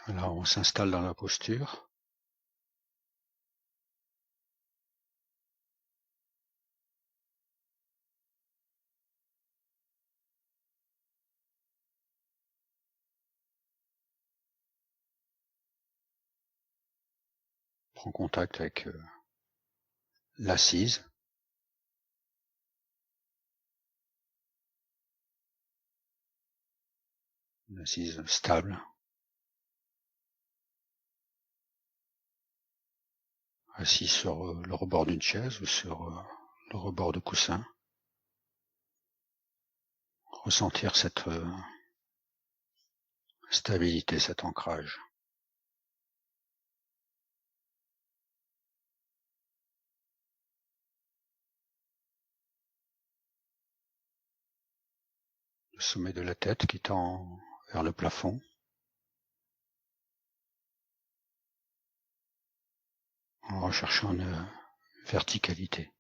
Voilà, on s'installe dans la posture. Prends contact avec l'assise. Une assise stable. Assis sur le rebord d'une chaise ou sur le rebord de coussin. Ressentir cette stabilité, cet ancrage. Le sommet de la tête qui tend vers le plafond. En recherchant une verticalité.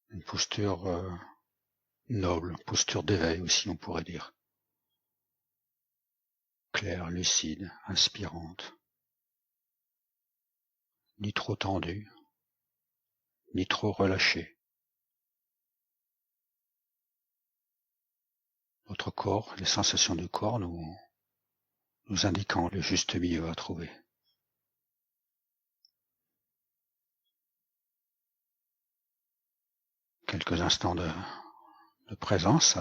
Une posture noble, posture d'éveil aussi on pourrait dire. Claire, lucide, inspirante. Ni trop tendue, ni trop relâchée. Notre corps, les sensations du corps nous indiquant le juste milieu à trouver. Quelques instants de présence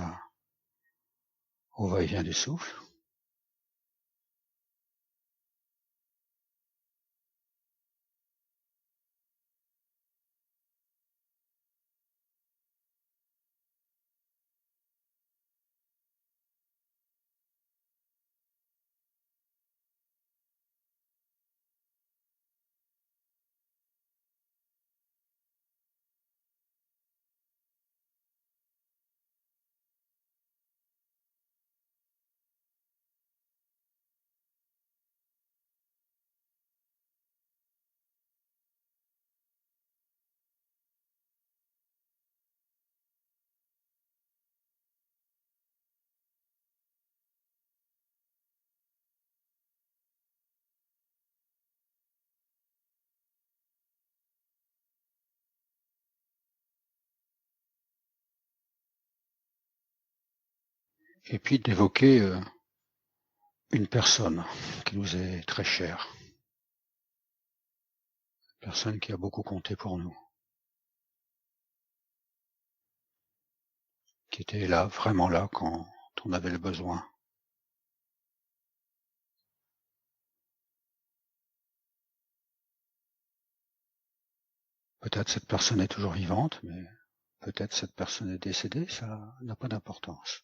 au va-et-vient du souffle. Et puis d'évoquer une personne qui nous est très chère. Une personne qui a beaucoup compté pour nous. Qui était là, vraiment là, quand on avait le besoin. Peut-être cette personne est toujours vivante, mais peut-être cette personne est décédée, ça n'a pas d'importance.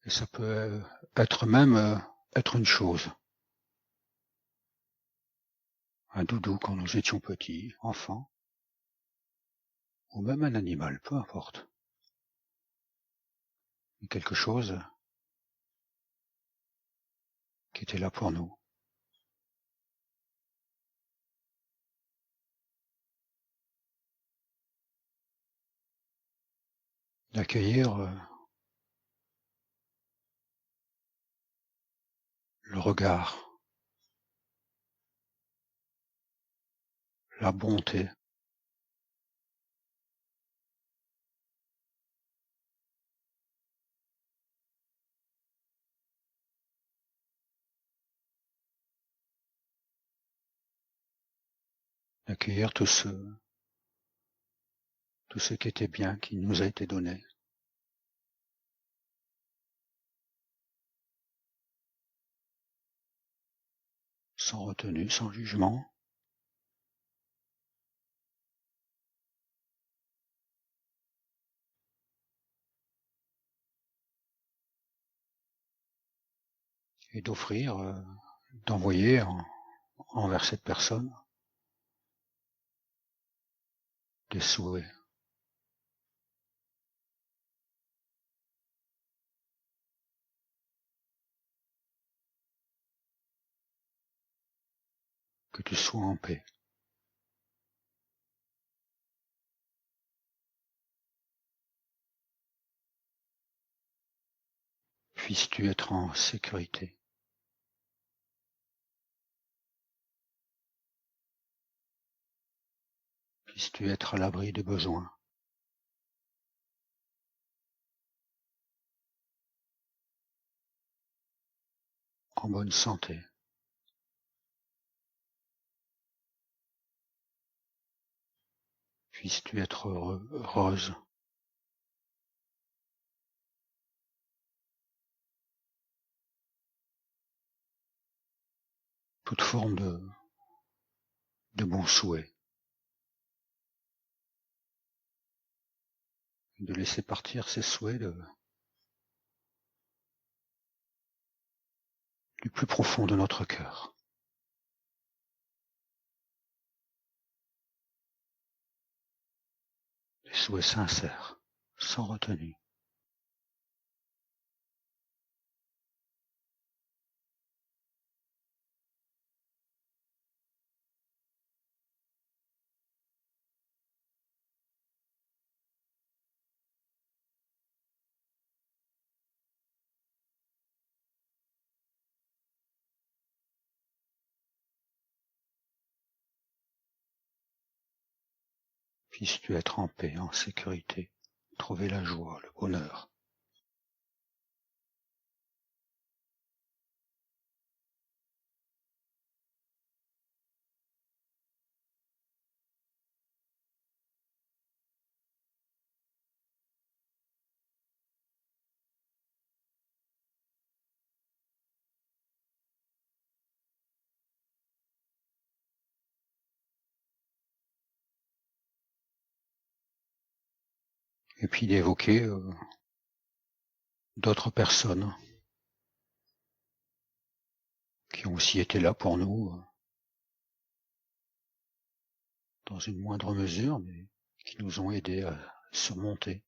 Et ça peut être même être une chose. Un doudou quand nous étions petits, enfants. Ou même un animal, peu importe. Quelque chose qui était là pour nous. D'accueillir le regard, la bonté, d'accueillir tout ce qui était bien, qui nous a été donné. sans retenue, sans jugement. Et d'offrir, d'envoyer envers cette personne des souhaits. Que tu sois en paix. Puisses-tu être en sécurité. Puisses-tu être à l'abri des besoins. En bonne santé. Puisses-tu être heureux, heureuse. Toute forme de bons souhaits. De laisser partir ces souhaits du plus profond de notre cœur. Des souhaits sincères, sans retenue. Puisses-tu être en paix, en sécurité, trouver la joie, le bonheur. Et puis d'évoquer d'autres personnes qui ont aussi été là pour nous, dans une moindre mesure, mais qui nous ont aidés à surmonter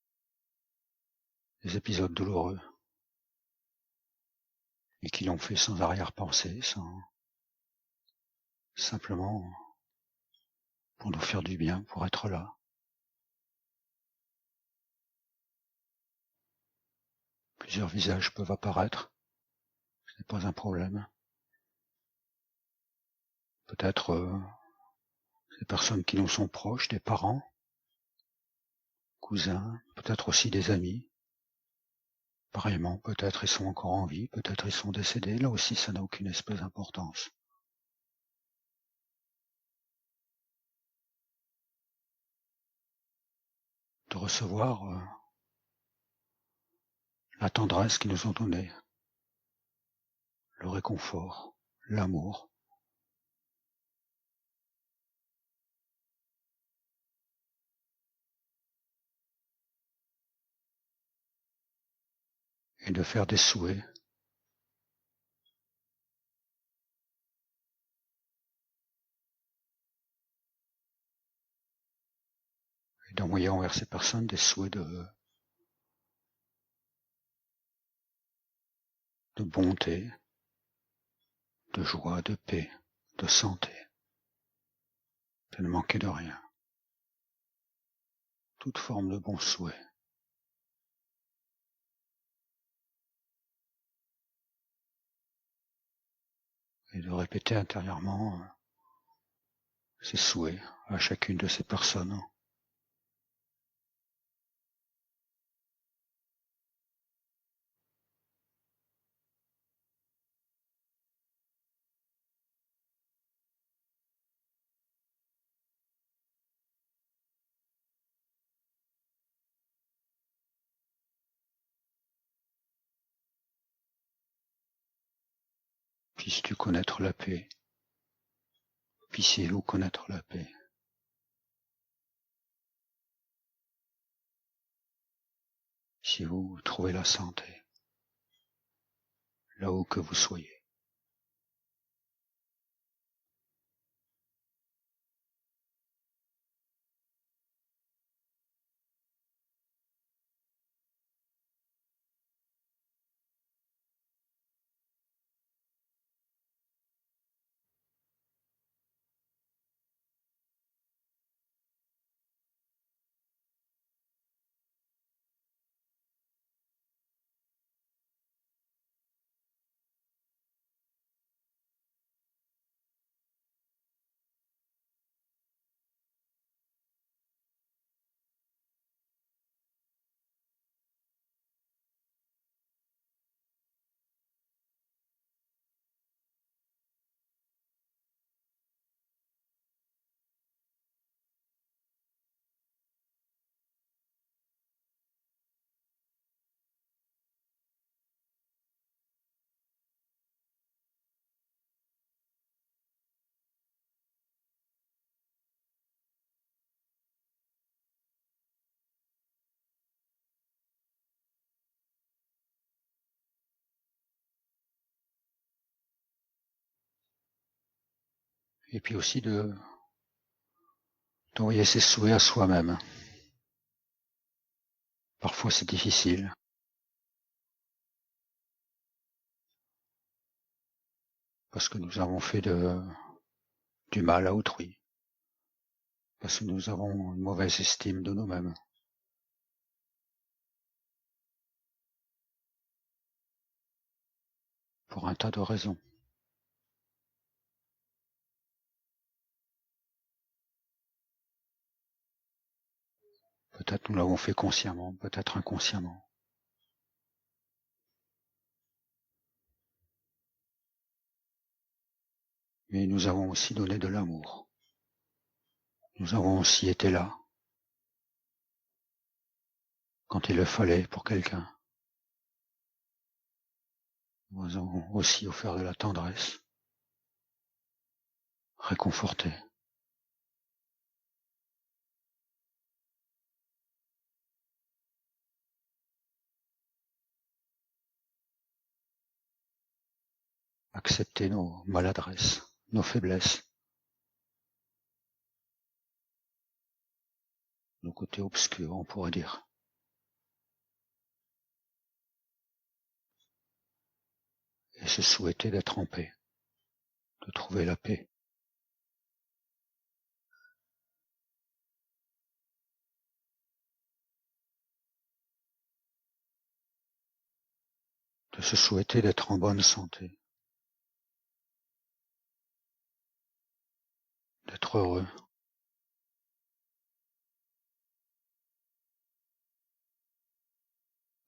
des épisodes douloureux, et qui l'ont fait sans arrière-pensée, simplement pour nous faire du bien, pour être là. Plusieurs visages peuvent apparaître, ce n'est pas un problème. Peut-être des personnes qui nous sont proches, des parents, cousins, peut-être aussi des amis. Pareillement, peut-être ils sont encore en vie, peut-être ils sont décédés, là aussi ça n'a aucune espèce d'importance. De recevoir la tendresse qu'ils nous ont donnée, le réconfort, l'amour, et de faire des souhaits, et d'envoyer envers ces personnes des souhaits de bonté, de joie, de paix, de santé, de ne manquer de rien. Toute forme de bons souhaits. Et de répéter intérieurement ces souhaits à chacune de ces personnes. Puisses-tu connaître la paix puissiez-vous connaître la paix. Si vous trouvez la santé, là où que vous soyez. Et puis aussi d'envoyer ses souhaits à soi-même. Parfois c'est difficile. Parce que nous avons fait du mal à autrui. Parce que nous avons une mauvaise estime de nous-mêmes. Pour un tas de raisons. Peut-être nous l'avons fait consciemment, peut-être inconsciemment. Mais nous avons aussi donné de l'amour. Nous avons aussi été là, quand il le fallait pour quelqu'un. Nous avons aussi offert de la tendresse, réconforté. Accepter nos maladresses, nos faiblesses, nos côtés obscurs, on pourrait dire. Et se souhaiter d'être en paix, de trouver la paix. De se souhaiter d'être en bonne santé, d'être heureux.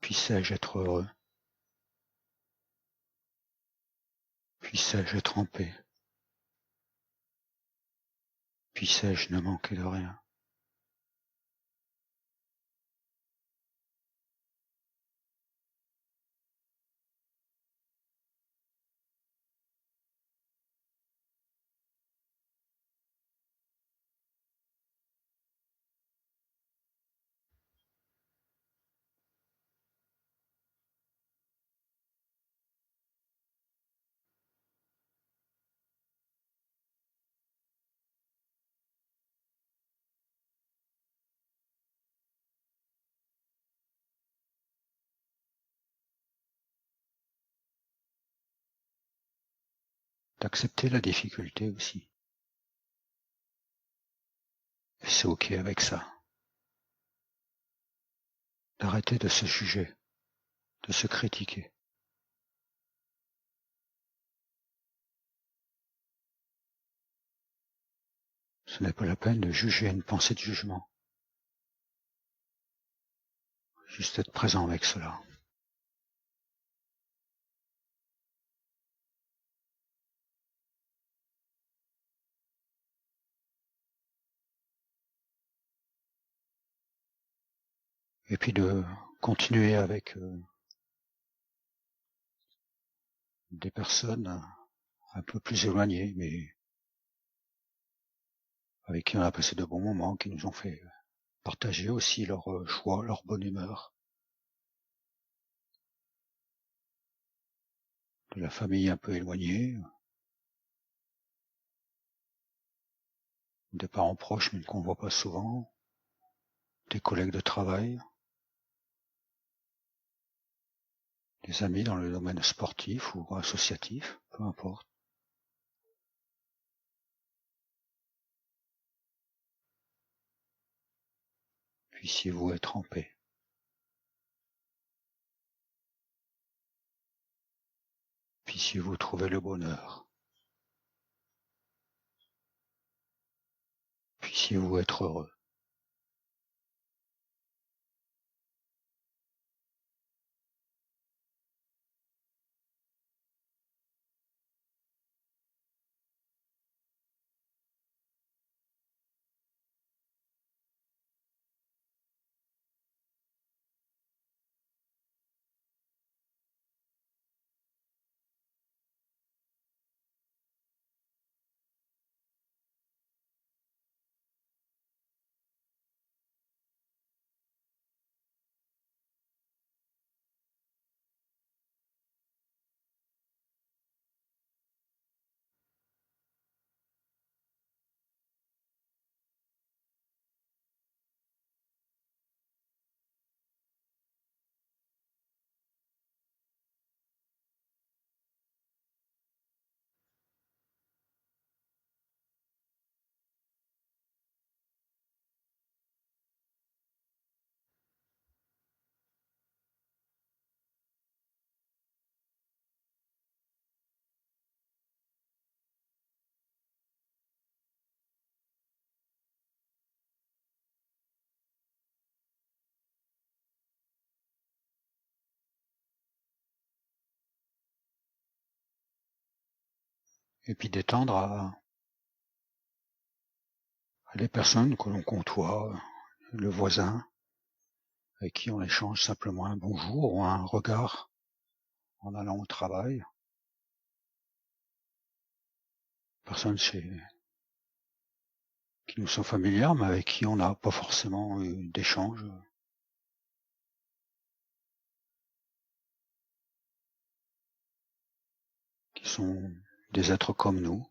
Puissais-je être heureux? Puissais-je être en paix? Puissais-je ne manquer de rien? D'accepter la difficulté aussi. Et c'est ok avec ça. D'arrêter de se juger, de se critiquer. Ce n'est pas la peine de juger une pensée de jugement. Juste être présent avec cela. Et puis de continuer avec des personnes un peu plus éloignées, mais avec qui on a passé de bons moments, qui nous ont fait partager aussi leur joie, leur bonne humeur. De la famille un peu éloignée, des parents proches mais qu'on ne voit pas souvent, des collègues de travail, des amis dans le domaine sportif ou associatif, peu importe. Puissiez-vous être en paix. Puissiez-vous trouver le bonheur. Puissiez-vous être heureux. Et puis d'étendre à les personnes que l'on côtoie, le voisin, avec qui on échange simplement un bonjour ou un regard en allant au travail. Personnes qui nous sont familières, mais avec qui on n'a pas forcément eu d'échange, qui sont des êtres comme nous,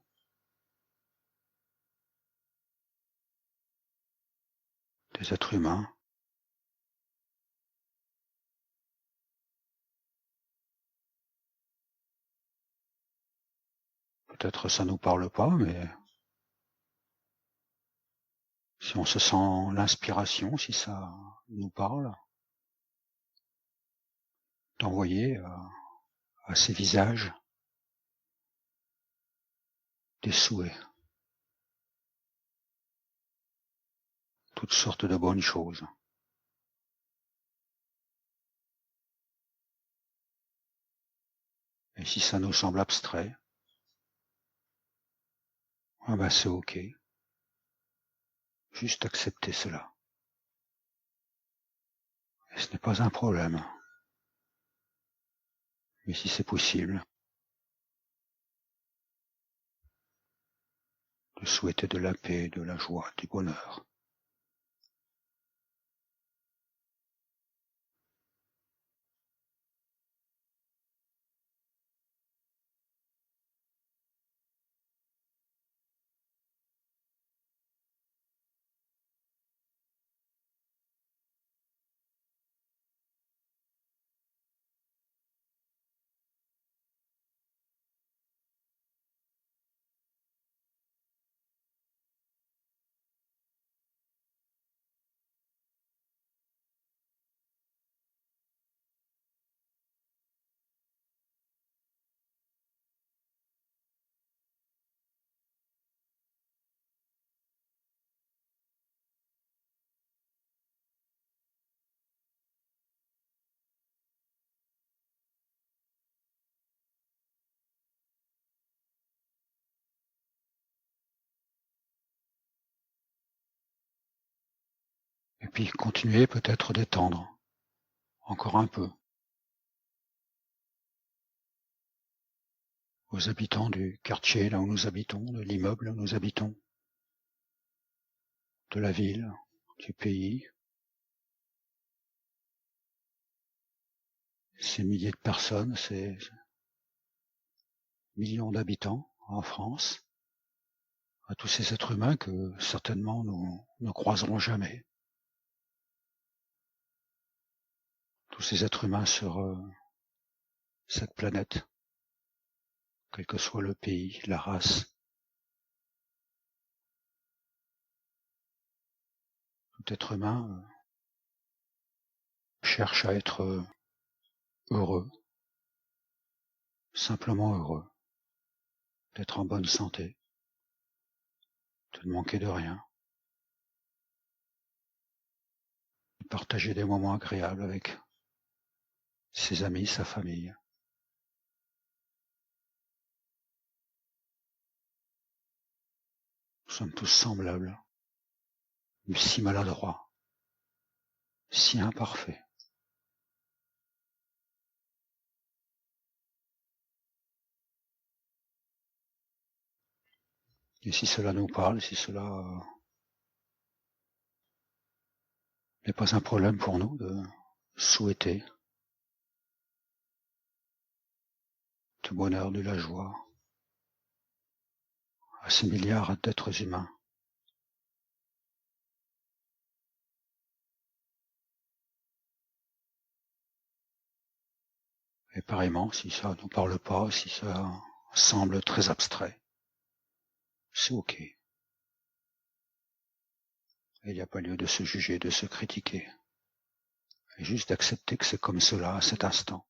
des êtres humains. Peut-être ça nous parle pas, mais si on se sent l'inspiration, si ça nous parle, d'envoyer à ces visages des souhaits, toutes sortes de bonnes choses. Et si ça nous semble abstrait, ah ben c'est ok. Juste accepter cela. Et ce n'est pas un problème. Mais si c'est possible, de souhaiter de la paix, de la joie, du bonheur. Et puis continuer peut-être d'étendre encore un peu aux habitants du quartier là où nous habitons, de l'immeuble où nous habitons. de la ville, du pays. Ces milliers de personnes, ces millions d'habitants en France, à tous ces êtres humains que certainement nous ne croiserons jamais. Tous ces êtres humains sur cette planète, quel que soit le pays, la race. Tout être humain cherche à être heureux, simplement heureux, d'être en bonne santé, de ne manquer de rien, de partager des moments agréables avec ses amis, sa famille. Nous sommes tous semblables, mais si maladroits, si imparfaits. Et si cela nous parle, si cela n'est pas un problème pour nous de souhaiter du bonheur, de la joie à ces milliards d'êtres humains, et pareillement, si ça ne nous parle pas, si ça semble très abstrait, c'est ok. Et il n'y a pas lieu de se juger, de se critiquer. Et juste d'accepter que c'est comme cela à cet instant.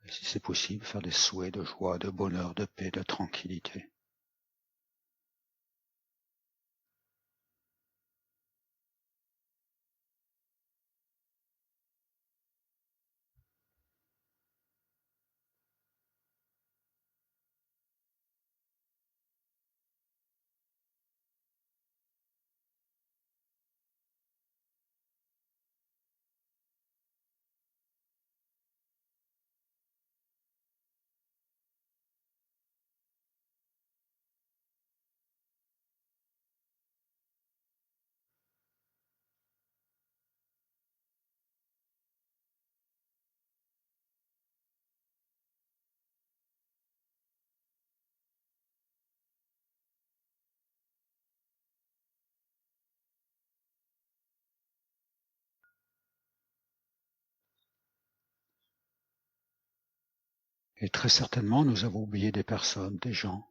Et si c'est possible, faire des souhaits de joie, de bonheur, de paix, de tranquillité. Et très certainement, nous avons oublié des personnes, des gens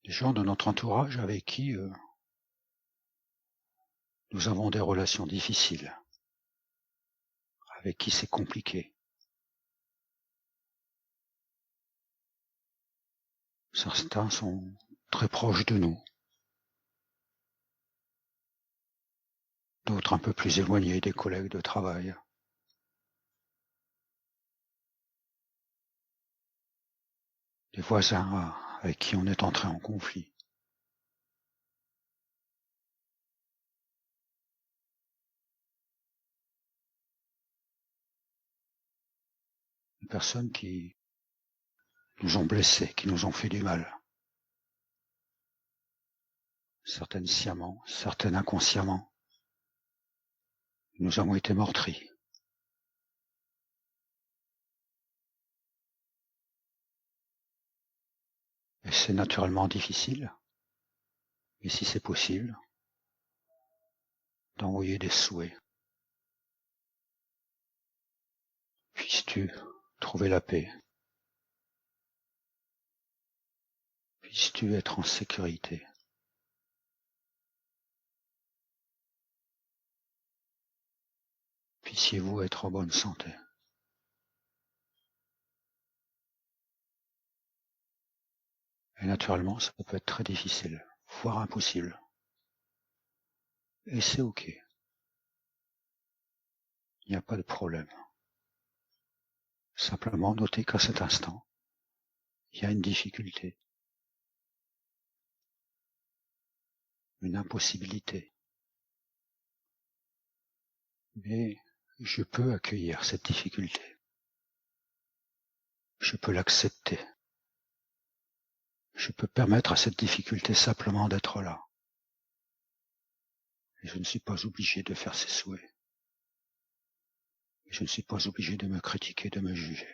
de notre entourage avec qui nous avons des relations difficiles, avec qui c'est compliqué. Certains sont très proches de nous, d'autres un peu plus éloignés, des collègues de travail. Des voisins avec qui on est entré en conflit. Des personnes qui nous ont blessés, qui nous ont fait du mal. Certaines sciemment, certaines inconsciemment. Nous avons été meurtris. Et c'est naturellement difficile, mais si c'est possible, d'envoyer des souhaits. Puisses-tu trouver la paix? Puisses-tu être en sécurité? Puissiez-vous être en bonne santé? Et naturellement, ça peut être très difficile, voire impossible. Et c'est ok. Il n'y a pas de problème. Simplement notez qu'à cet instant, il y a une difficulté, une impossibilité. Mais Je peux accueillir cette difficulté. Je peux l'accepter. Je peux permettre à cette difficulté simplement d'être là. Et je ne suis pas obligé de faire ses souhaits. Je ne suis pas obligé de me critiquer, de me juger.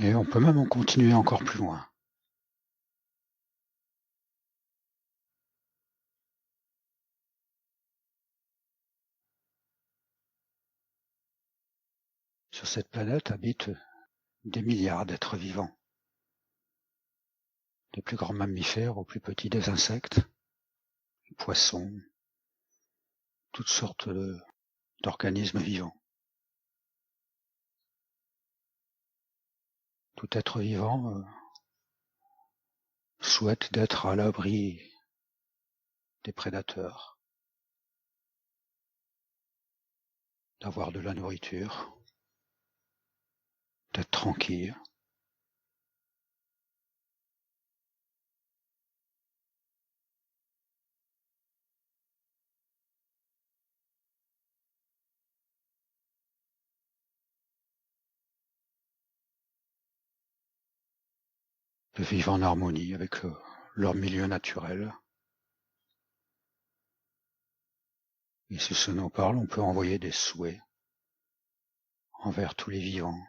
Et on peut même en continuer encore plus loin. Sur cette planète habitent des milliards d'êtres vivants, des plus grands mammifères aux plus petits des insectes, des poissons, toutes sortes d'organismes vivants. Tout être vivant souhaite d'être à l'abri des prédateurs, d'avoir de la nourriture, d'être tranquille. De vivre en harmonie avec leur milieu naturel. Et si ce nous parle, on peut envoyer des souhaits envers tous les vivants.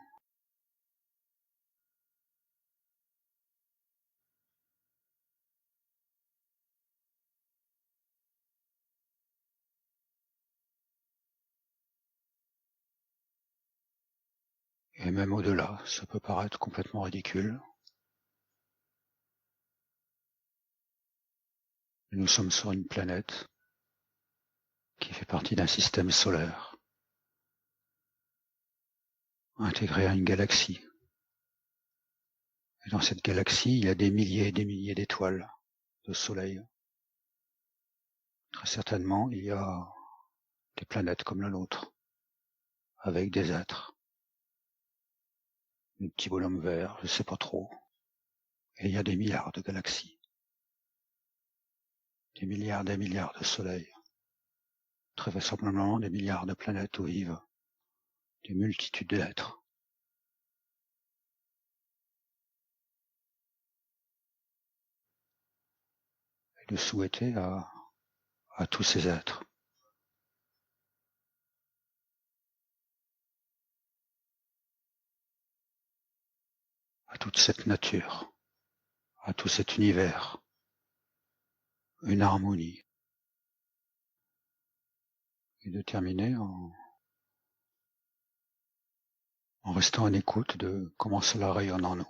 Et même au-delà, ça peut paraître complètement ridicule. Nous sommes sur une planète qui fait partie d'un système solaire, intégré à une galaxie. Et dans cette galaxie, il y a des milliers et des milliers d'étoiles, de soleils. Très certainement, il y a des planètes comme la nôtre, avec des êtres, des petits bonhommes verts, je sais pas trop. Et il y a des milliards de galaxies, des milliards de soleils, très vraisemblablement des milliards de planètes où vivent des multitudes d'êtres. Et de souhaiter à tous ces êtres à toute cette nature, à tout cet univers, une harmonie. Et de terminer en restant en écoute de comment cela rayonne en nous.